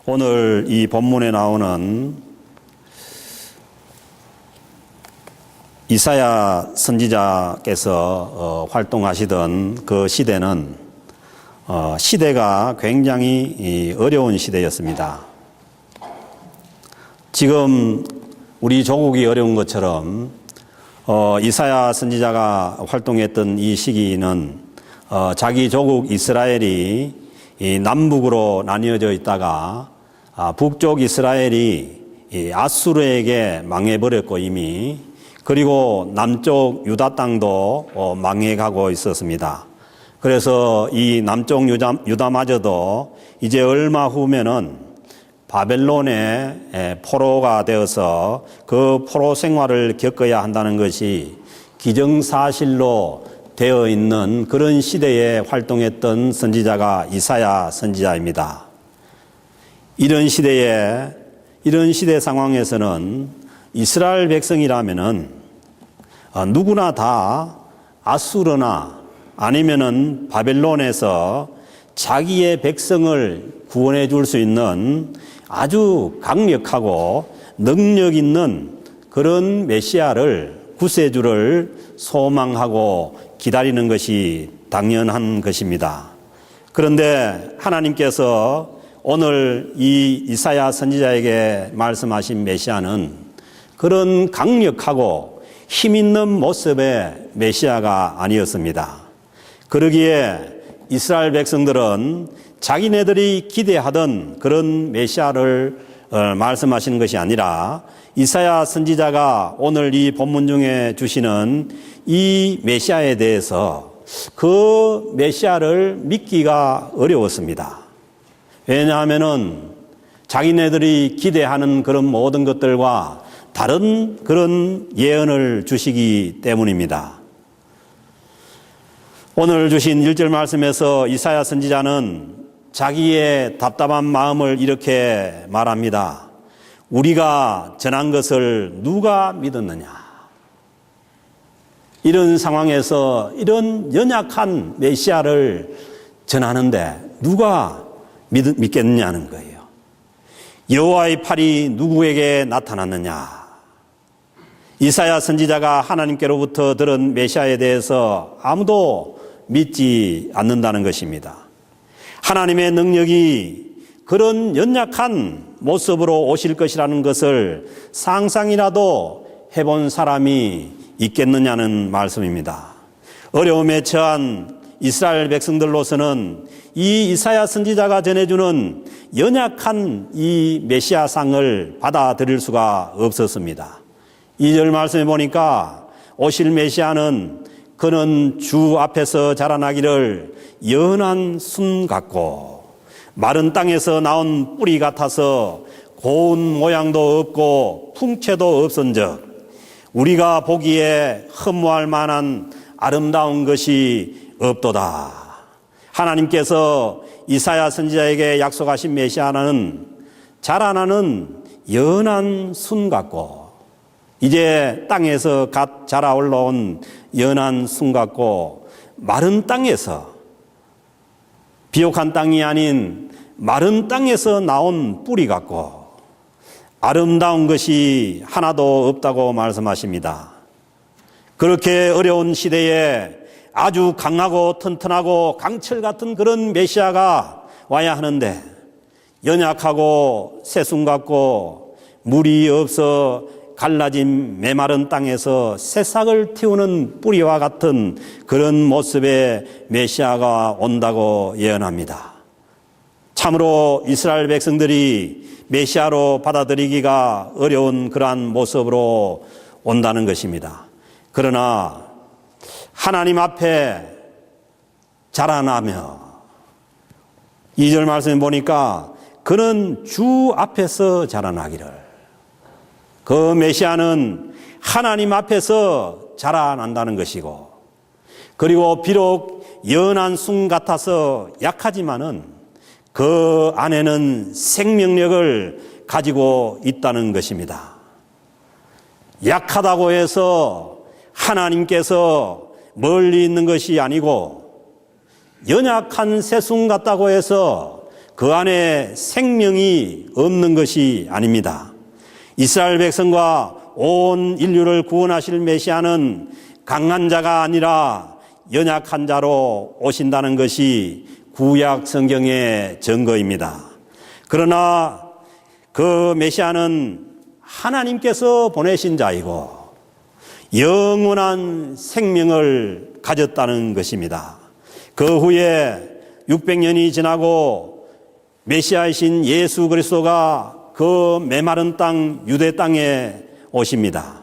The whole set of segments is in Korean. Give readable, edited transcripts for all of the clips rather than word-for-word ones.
오늘 이 본문에 나오는 이사야 선지자께서 활동하시던 그 시대는 시대가 굉장히 어려운 시대였습니다. 지금 우리 조국이 어려운 것처럼 이사야 선지자가 활동했던 이 시기는 자기 조국 이스라엘이 남북으로 나뉘어져 있다가 북쪽 이스라엘이 아수르에게 망해버렸고 이미, 그리고 남쪽 유다 땅도 망해가고 있었습니다. 그래서 이 남쪽 유다마저도 이제 얼마 후면은 바벨론의 포로가 되어서 그 포로 생활을 겪어야 한다는 것이 기정사실로 되어 있는 그런 시대에 활동했던 선지자가 이사야 선지자입니다. 이런 시대 상황에서는 이스라엘 백성이라면은 누구나 다 아수르나 아니면은 바벨론에서 자기의 백성을 구원해 줄 수 있는 아주 강력하고 능력 있는 그런 메시아를, 구세주를 소망하고 기다리는 것이 당연한 것입니다. 그런데 하나님께서 오늘 이 이사야 선지자에게 말씀하신 메시아는 그런 강력하고 힘 있는 모습의 메시아가 아니었습니다. 그러기에 이스라엘 백성들은 자기네들이 기대하던 그런 메시아를 말씀하시는 것이 아니라 이사야 선지자가 오늘 이 본문 중에 주시는 이 메시아에 대해서 그 메시아를 믿기가 어려웠습니다. 왜냐하면은 자기네들이 기대하는 그런 모든 것들과 다른 그런 예언을 주시기 때문입니다. 오늘 주신 1절 말씀에서 이사야 선지자는 자기의 답답한 마음을 이렇게 말합니다. 우리가 전한 것을 누가 믿었느냐? 이런 상황에서 이런 연약한 메시아를 전하는데 누가 믿겠느냐는 거예요. 여호와의 팔이 누구에게 나타났느냐? 이사야 선지자가 하나님께로부터 들은 메시아에 대해서 아무도 믿지 않는다는 것입니다. 하나님의 능력이 그런 연약한 모습으로 오실 것이라는 것을 상상이라도 해본 사람이 있겠느냐는 말씀입니다. 어려움에 처한 이스라엘 백성들로서는 이 이사야 선지자가 전해주는 연약한 이 메시아상을 받아들일 수가 없었습니다. 2절 말씀에 보니까 오실 메시아는 그는 주 앞에서 자라나기를 연한 순 같고 마른 땅에서 나온 뿌리 같아서 고운 모양도 없고 풍채도 없은즉 우리가 보기에 흠모할 만한 아름다운 것이 없도다. 하나님께서 이사야 선지자에게 약속하신 메시아는 자라나는 연한 순 같고, 이제 땅에서 갓 자라 올라온 연한 순 같고, 마른 땅에서, 비옥한 땅이 아닌 마른 땅에서 나온 뿌리 같고 아름다운 것이 하나도 없다고 말씀하십니다. 그렇게 어려운 시대에 아주 강하고 튼튼하고 강철 같은 그런 메시아가 와야 하는데 연약하고 새순 같고 물이 없어 갈라진 메마른 땅에서 새싹을 틔우는 뿌리와 같은 그런 모습의 메시아가 온다고 예언합니다. 참으로 이스라엘 백성들이 메시아로 받아들이기가 어려운 그러한 모습으로 온다는 것입니다. 그러나 하나님 앞에 자라나며 2절 말씀에 보니까 그는 주 앞에서 자라나기를, 그 메시아는 하나님 앞에서 자라난다는 것이고, 그리고 비록 연한 순 같아서 약하지만은 그 안에는 생명력을 가지고 있다는 것입니다. 약하다고 해서 하나님께서 멀리 있는 것이 아니고, 연약한 새순 같다고 해서 그 안에 생명이 없는 것이 아닙니다. 이스라엘 백성과 온 인류를 구원하실 메시아는 강한 자가 아니라 연약한 자로 오신다는 것이 구약 성경의 증거입니다. 그러나 그 메시아는 하나님께서 보내신 자이고 영원한 생명을 가졌다는 것입니다. 그 후에 600년이 지나고 메시아이신 예수 그리스도가 그 메마른 땅 유대 땅에 오십니다.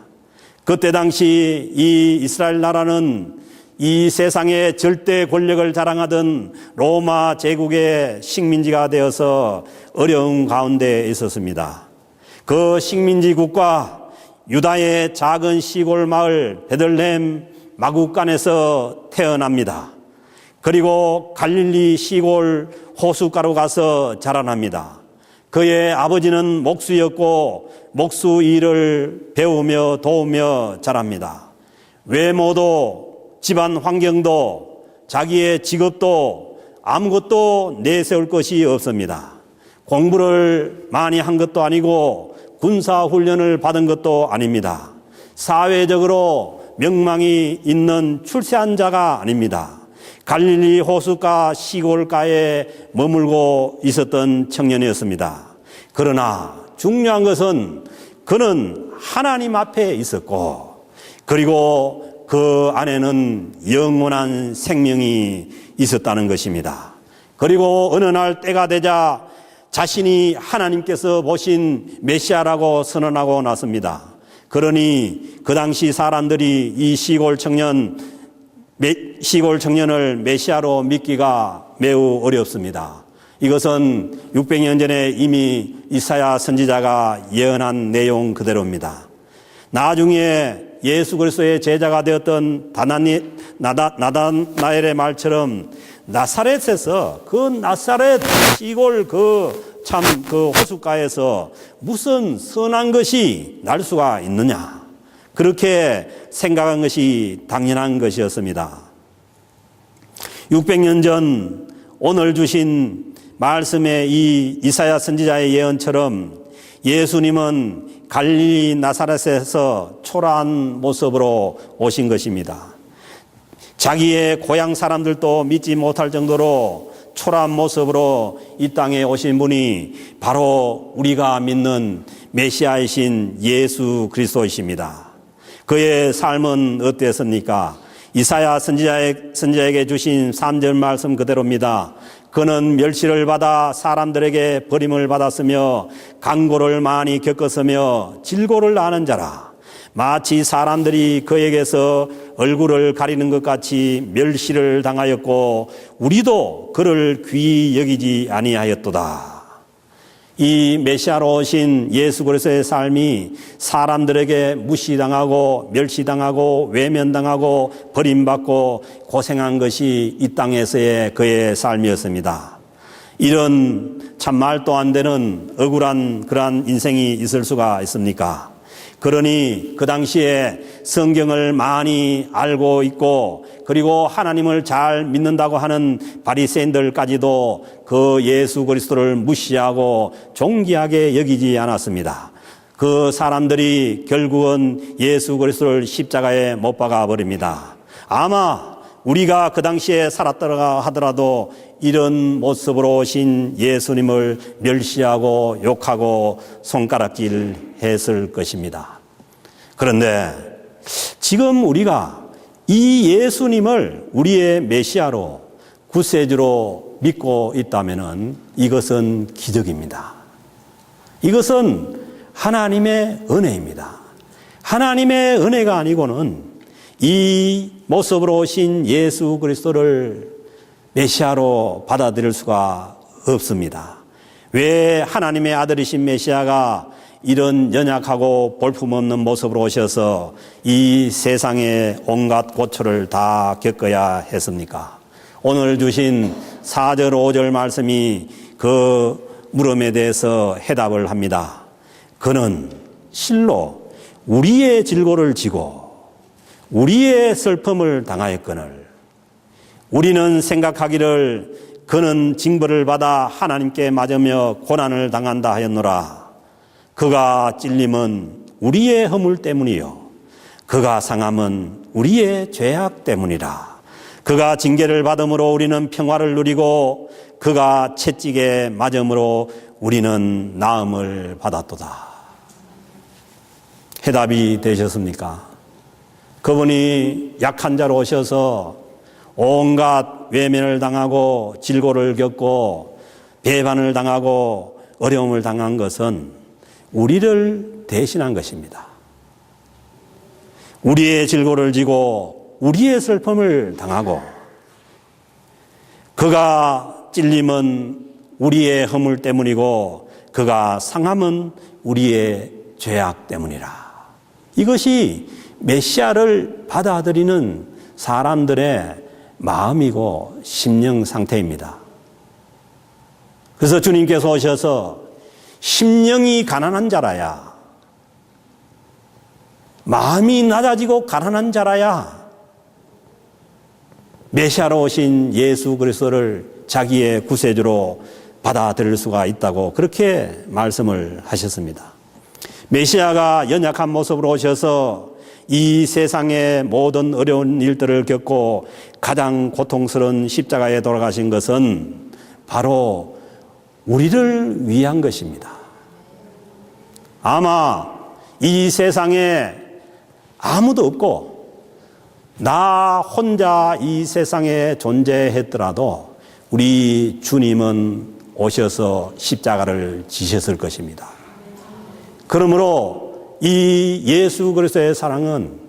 그때 당시 이 이스라엘 나라는 이 세상의 절대 권력을 자랑하던 로마 제국의 식민지가 되어서 어려운 가운데 있었습니다. 그 식민지 국가 유다의 작은 시골 마을 베들레헴 마구간에서 태어납니다. 그리고 갈릴리 시골 호숫가로 가서 자라납니다. 그의 아버지는 목수였고 목수 일을 배우며 도우며 자랍니다. 외모도 집안 환경도 자기의 직업도 아무것도 내세울 것이 없습니다. 공부를 많이 한 것도 아니고 군사훈련을 받은 것도 아닙니다. 사회적으로 명망이 있는 출세한 자가 아닙니다. 갈릴리 호숫가 시골가에 머물고 있었던 청년이었습니다. 그러나 중요한 것은 그는 하나님 앞에 있었고 그리고 그 안에는 영원한 생명이 있었다는 것입니다. 그리고 어느 날 때가 되자 자신이 하나님께서 보신 메시아라고 선언하고 났습니다. 그러니 그 당시 사람들이 이 시골 청년을 메시아로 믿기가 매우 어렵습니다. 이것은 600년 전에 이미 이사야 선지자가 예언한 내용 그대로입니다. 나중에 예수 그리스도의 제자가 되었던 나다나엘의 말처럼 나사렛에서 그 나사렛 시골 그 호숫가에서 무슨 선한 것이 날 수가 있느냐. 그렇게 생각한 것이 당연한 것이었습니다. 600년 전 오늘 주신 말씀의 이 이사야 선지자의 예언처럼 예수님은 갈릴리 나사렛에서 초라한 모습으로 오신 것입니다. 자기의 고향 사람들도 믿지 못할 정도로 초라한 모습으로 이 땅에 오신 분이 바로 우리가 믿는 메시아이신 예수 그리스도이십니다. 그의 삶은 어땠습니까? 이사야 선지자에게 주신 3절 말씀 그대로입니다. 그는 멸시를 받아 사람들에게 버림을 받았으며 강고를 많이 겪었으며 질고를 아는 자라. 마치 사람들이 그에게서 얼굴을 가리는 것 같이 멸시를 당하였고 우리도 그를 귀히 여기지 아니하였도다. 이 메시아로 오신 예수 그리스도의 삶이 사람들에게 무시당하고 멸시당하고 외면당하고 버림받고 고생한 것이 이 땅에서의 그의 삶이었습니다. 이런 참 말도 안 되는 억울한 그러한 인생이 있을 수가 있습니까? 그러니 그 당시에 성경을 많이 알고 있고 그리고 하나님을 잘 믿는다고 하는 바리새인들까지도 그 예수 그리스도를 무시하고 존귀하게 여기지 않았습니다. 그 사람들이 결국은 예수 그리스도를 십자가에 못 박아 버립니다. 아마 우리가 그 당시에 살았더라 하더라도 이런 모습으로 오신 예수님을 멸시하고 욕하고 손가락질 했을 것입니다. 그런데 지금 우리가 이 예수님을 우리의 메시아로 구세주로 믿고 있다면 이것은 기적입니다. 이것은 하나님의 은혜입니다. 하나님의 은혜가 아니고는 이 모습으로 오신 예수 그리스도를 메시아로 받아들일 수가 없습니다. 왜 하나님의 아들이신 메시아가 이런 연약하고 볼품없는 모습으로 오셔서 이 세상의 온갖 고초를 다 겪어야 했습니까? 오늘 주신 4절 5절 말씀이 그 물음에 대해서 해답을 합니다. 그는 실로 우리의 질고를 지고 우리의 슬픔을 당하였거늘 우리는 생각하기를 그는 징벌을 받아 하나님께 맞으며 고난을 당한다 하였노라. 그가 찔림은 우리의 허물 때문이요 그가 상함은 우리의 죄악 때문이라. 그가 징계를 받음으로 우리는 평화를 누리고 그가 채찍에 맞음으로 우리는 나음을 받았도다. 해답이 되셨습니까? 그분이 약한 자로 오셔서 온갖 외면을 당하고 질고를 겪고 배반을 당하고 어려움을 당한 것은 우리를 대신한 것입니다. 우리의 질고를 지고 우리의 슬픔을 당하고 그가 찔림은 우리의 허물 때문이고 그가 상함은 우리의 죄악 때문이라. 이것이 메시아를 받아들이는 사람들의 마음이고 심령 상태입니다. 그래서 주님께서 오셔서 심령이 가난한 자라야, 마음이 낮아지고 가난한 자라야 메시아로 오신 예수 그리스도를 자기의 구세주로 받아들일 수가 있다고 그렇게 말씀을 하셨습니다. 메시아가 연약한 모습으로 오셔서 이 세상의 모든 어려운 일들을 겪고 가장 고통스러운 십자가에 돌아가신 것은 바로 우리를 위한 것입니다. 아마 이 세상에 아무도 없고 나 혼자 이 세상에 존재했더라도 우리 주님은 오셔서 십자가를 지셨을 것입니다. 그러므로 이 예수 그리스도의 사랑은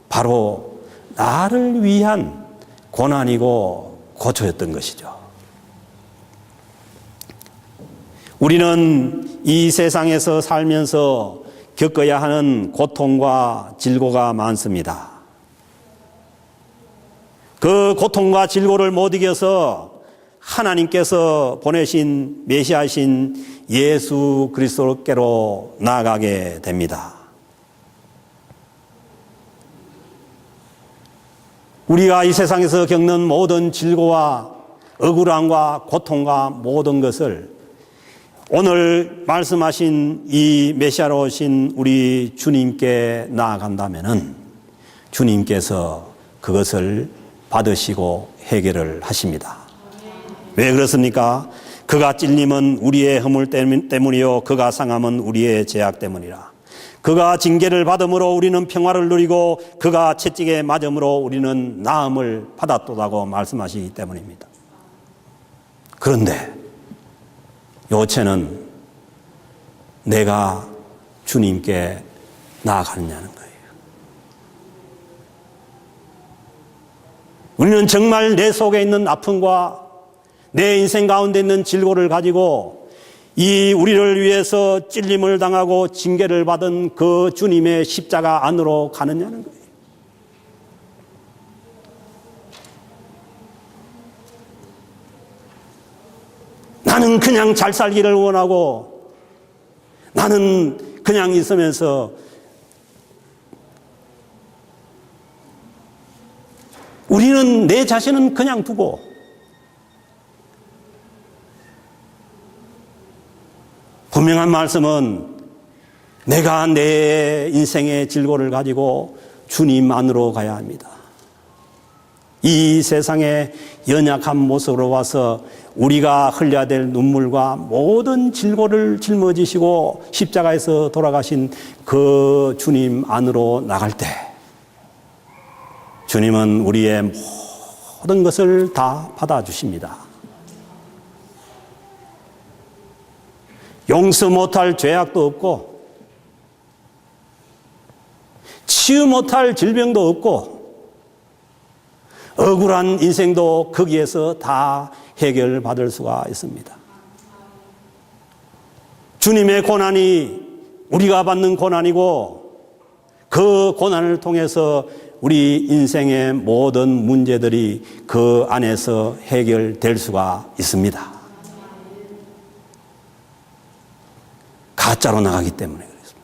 바로 나를 위한 고난이고 고초였던 것이죠. 우리는 이 세상에서 살면서 겪어야 하는 고통과 질고가 많습니다. 그 고통과 질고를 못 이겨서 하나님께서 보내신 메시아신 예수 그리스도께로 나아가게 됩니다. 우리가 이 세상에서 겪는 모든 질고와 억울함과 고통과 모든 것을 오늘 말씀하신 이 메시아로 오신 우리 주님께 나아간다면은 주님께서 그것을 받으시고 해결을 하십니다. 왜 그렇습니까? 그가 찔림은 우리의 허물 때문이요 그가 상함은 우리의 죄악 때문이라. 그가 징계를 받음으로 우리는 평화를 누리고 그가 채찍에 맞음으로 우리는 나음을 받았도다고 말씀하시기 때문입니다. 그런데 요체는 내가 주님께 나아가느냐는 거예요. 우리는 정말 내 속에 있는 아픔과 내 인생 가운데 있는 질고를 가지고 이 우리를 위해서 찔림을 당하고 징계를 받은 그 주님의 십자가 안으로 가느냐는 거예요. 나는 그냥 잘 살기를 원하고 나는 그냥 있으면서 우리는 내 자신은 그냥 두고 분명한 말씀은 내가 내 인생의 질고를 가지고 주님 안으로 가야 합니다. 이 세상의 연약한 모습으로 와서 우리가 흘려야 될 눈물과 모든 질고를 짊어지시고 십자가에서 돌아가신 그 주님 안으로 나갈 때 주님은 우리의 모든 것을 다 받아주십니다. 용서 못할 죄악도 없고 치유 못할 질병도 없고 억울한 인생도 거기에서 다 해결받을 수가 있습니다. 주님의 고난이 우리가 받는 고난이고 그 고난을 통해서 우리 인생의 모든 문제들이 그 안에서 해결될 수가 있습니다. 가짜로 나가기 때문에 그렇습니다.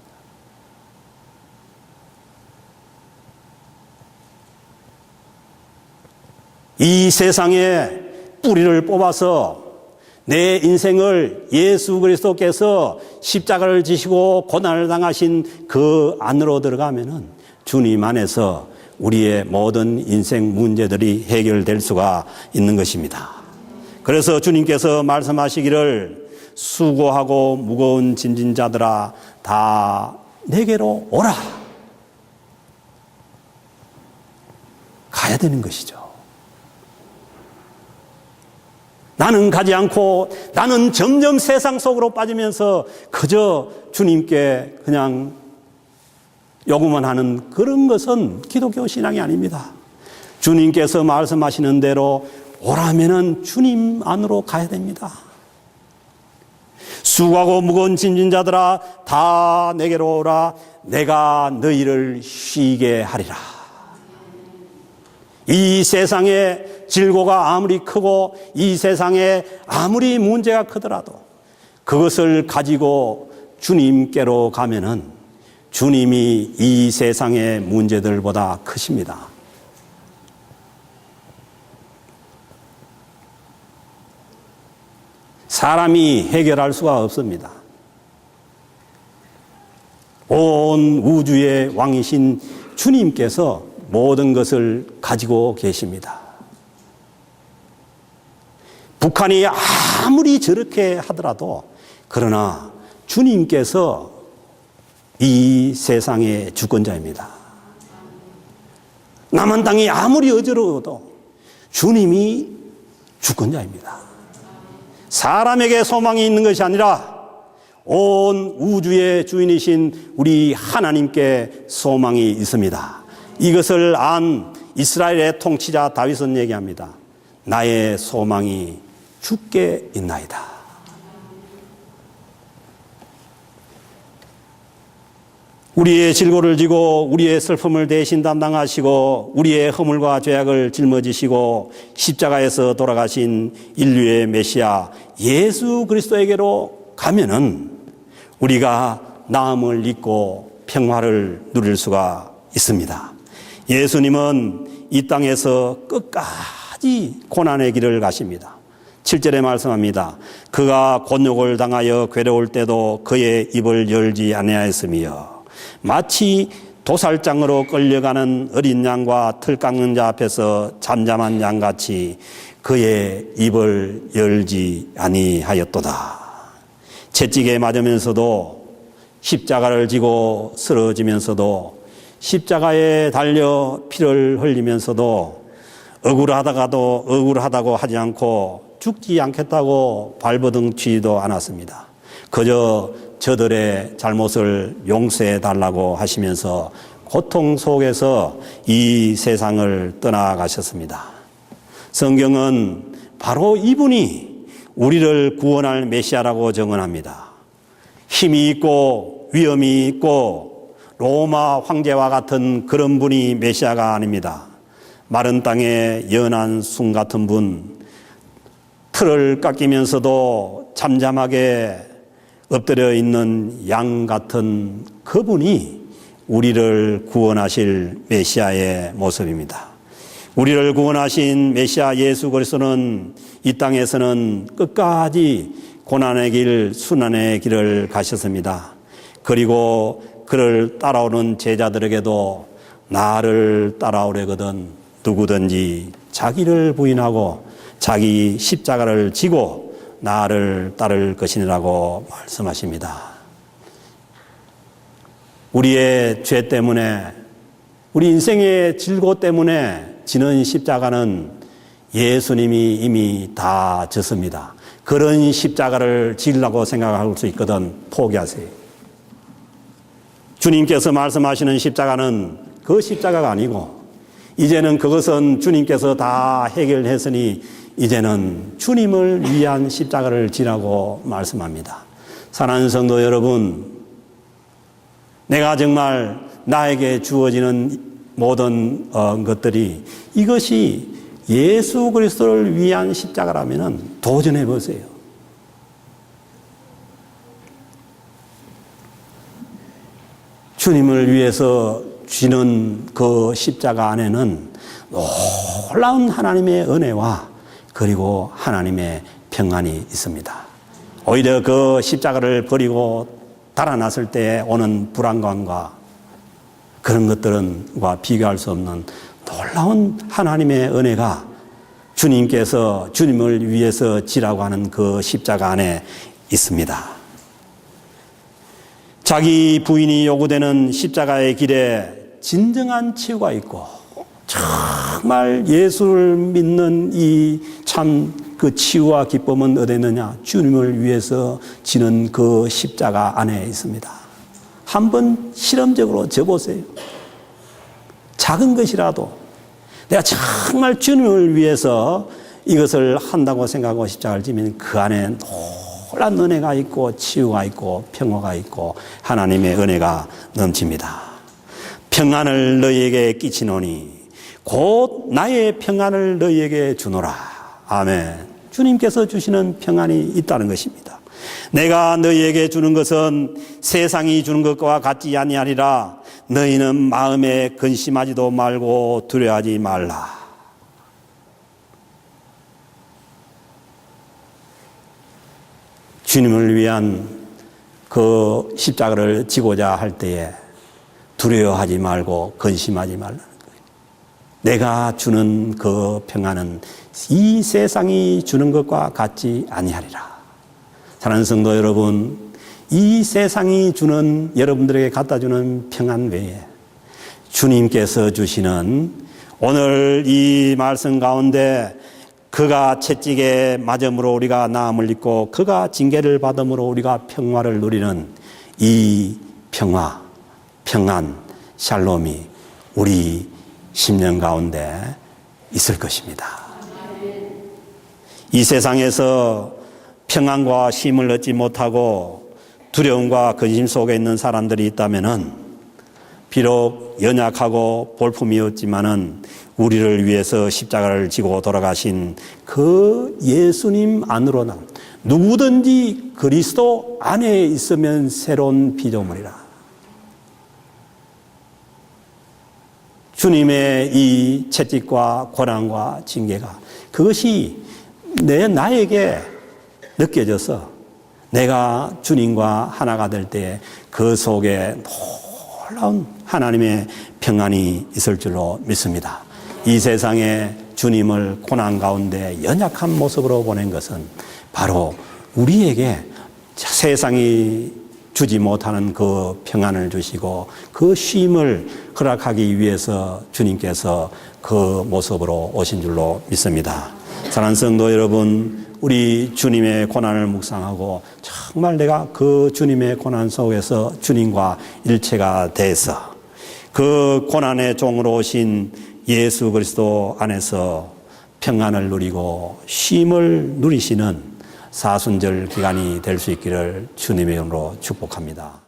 이 세상에 뿌리를 뽑아서 내 인생을 예수 그리스도께서 십자가를 지시고 고난을 당하신 그 안으로 들어가면은 주님 안에서 우리의 모든 인생 문제들이 해결될 수가 있는 것입니다. 그래서 주님께서 말씀하시기를 수고하고 무거운 짐진 자들아 다 내게로 오라. 가야 되는 것이죠. 나는 가지 않고 나는 점점 세상 속으로 빠지면서 그저 주님께 그냥 요구만 하는 그런 것은 기독교 신앙이 아닙니다. 주님께서 말씀하시는 대로 오라면은 주님 안으로 가야 됩니다. 수고하고 무거운 짐진 자들아 다 내게로 오라. 내가 너희를 쉬게 하리라. 이 세상의 질고가 아무리 크고 이 세상에 아무리 문제가 크더라도 그것을 가지고 주님께로 가면은 주님이 이 세상의 문제들보다 크십니다. 사람이 해결할 수가 없습니다. 온 우주의 왕이신 주님께서 모든 것을 가지고 계십니다. 북한이 아무리 저렇게 하더라도 그러나 주님께서 이 세상의 주권자입니다. 남한 땅이 아무리 어지러워도 주님이 주권자입니다. 사람에게 소망이 있는 것이 아니라 온 우주의 주인이신 우리 하나님께 소망이 있습니다. 이것을 안 이스라엘의 통치자 다윗은 얘기합니다. 나의 소망이 주께 있나이다. 우리의 질고를 지고 우리의 슬픔을 대신 담당하시고 우리의 허물과 죄악을 짊어지시고 십자가에서 돌아가신 인류의 메시아 예수 그리스도에게로 가면은 우리가 나음을 잊고 평화를 누릴 수가 있습니다. 예수님은 이 땅에서 끝까지 고난의 길을 가십니다. 7절에 말씀합니다. 그가 곤욕을 당하여 괴로울 때도 그의 입을 열지 아니하였으며 마치 도살장으로 끌려가는 어린 양과 틀 깎는 자 앞에서 잠잠한 양같이 그의 입을 열지 아니하였도다. 채찍에 맞으면서도 십자가를 지고 쓰러지면서도 십자가에 달려 피를 흘리면서도 억울하다고 하지 않고 죽지 않겠다고 발버둥 치지도 않았습니다. 그저 저들의 잘못을 용서해 달라고 하시면서 고통 속에서 이 세상을 떠나가셨습니다. 성경은 바로 이분이 우리를 구원할 메시아라고 증언합니다. 힘이 있고 위엄이 있고 로마 황제와 같은 그런 분이 메시아가 아닙니다. 마른 땅에 연한 숭 같은 분, 틀을 깎이면서도 잠잠하게 엎드려 있는 양 같은 그분이 우리를 구원하실 메시아의 모습입니다. 우리를 구원하신 메시아 예수 그리스도는 이 땅에서는 끝까지 고난의 길, 순환의 길을 가셨습니다. 그리고 그를 따라오는 제자들에게도 나를 따라오려거든 누구든지 자기를 부인하고 자기 십자가를 지고 나를 따를 것이라고 말씀하십니다. 우리의 죄 때문에 우리 인생의 질고 때문에 지는 십자가는 예수님이 이미 다 졌습니다. 그런 십자가를 지으려고 생각할 수 있거든 포기하세요. 주님께서 말씀하시는 십자가는 그 십자가가 아니고 이제는 그것은 주님께서 다 해결했으니 이제는 주님을 위한 십자가를 지라고 말씀합니다. 사랑하는 성도 여러분, 내가 정말 나에게 주어지는 모든 것들이 이것이 예수 그리스도를 위한 십자가라면 도전해 보세요. 주님을 위해서 쥐는 그 십자가 안에는 놀라운 하나님의 은혜와 그리고 하나님의 평안이 있습니다. 오히려 그 십자가를 버리고 달아났을 때 오는 불안감과 그런 것들과 비교할 수 없는 놀라운 하나님의 은혜가 주님께서 주님을 위해서 지라고 하는 그 십자가 안에 있습니다. 자기 부인이 요구되는 십자가의 길에 진정한 치유가 있고 정말 예수를 믿는 이 참 그 치유와 기쁨은 어디 있느냐? 주님을 위해서 지는 그 십자가 안에 있습니다. 한번 실험적으로 져보세요. 작은 것이라도 내가 정말 주님을 위해서 이것을 한다고 생각하고 십자가를 지면 그 안에 놀라운 은혜가 있고 치유가 있고 평화가 있고 하나님의 은혜가 넘칩니다. 평안을 너희에게 끼치노니 곧 나의 평안을 너희에게 주노라. 아멘. 주님께서 주시는 평안이 있다는 것입니다. 내가 너희에게 주는 것은 세상이 주는 것과 같지 아니하리라. 너희는 마음에 근심하지도 말고 두려워하지 말라. 주님을 위한 그 십자가를 지고자 할 때에 두려워하지 말고 근심하지 말라는 거예요. 내가 주는 그 평안은 이 세상이 주는 것과 같지 아니하리라. 사랑하는 성도 여러분, 이 세상이 주는 여러분들에게 갖다 주는 평안 외에 주님께서 주시는 오늘 이 말씀 가운데 그가 채찍에 맞음으로 우리가 나음을 입고 그가 징계를 받음으로 우리가 평화를 누리는 이 평화, 평안, 샬롬이 우리 심령 가운데 있을 것입니다. 이 세상에서 평안과 쉼을 얻지 못하고 두려움과 근심 속에 있는 사람들이 있다면은 비록 연약하고 볼품이었지만은 우리를 위해서 십자가를 지고 돌아가신 그 예수님 안으로는 누구든지 그리스도 안에 있으면 새로운 피조물이라. 주님의 이 채찍과 고난과 징계가 그것이 나에게 느껴져서 내가 주님과 하나가 될 때 그 속에 놀라운 하나님의 평안이 있을 줄로 믿습니다. 이 세상에 주님을 고난 가운데 연약한 모습으로 보낸 것은 바로 우리에게 세상이 주지 못하는 그 평안을 주시고 그 쉼을 허락하기 위해서 주님께서 그 모습으로 오신 줄로 믿습니다. 사랑하는 성도 여러분, 우리 주님의 고난을 묵상하고 정말 내가 그 주님의 고난 속에서 주님과 일체가 돼서 그 고난의 종으로 오신 예수 그리스도 안에서 평안을 누리고 쉼을 누리시는 사순절 기간이 될 수 있기를 주님의 이름으로 축복합니다.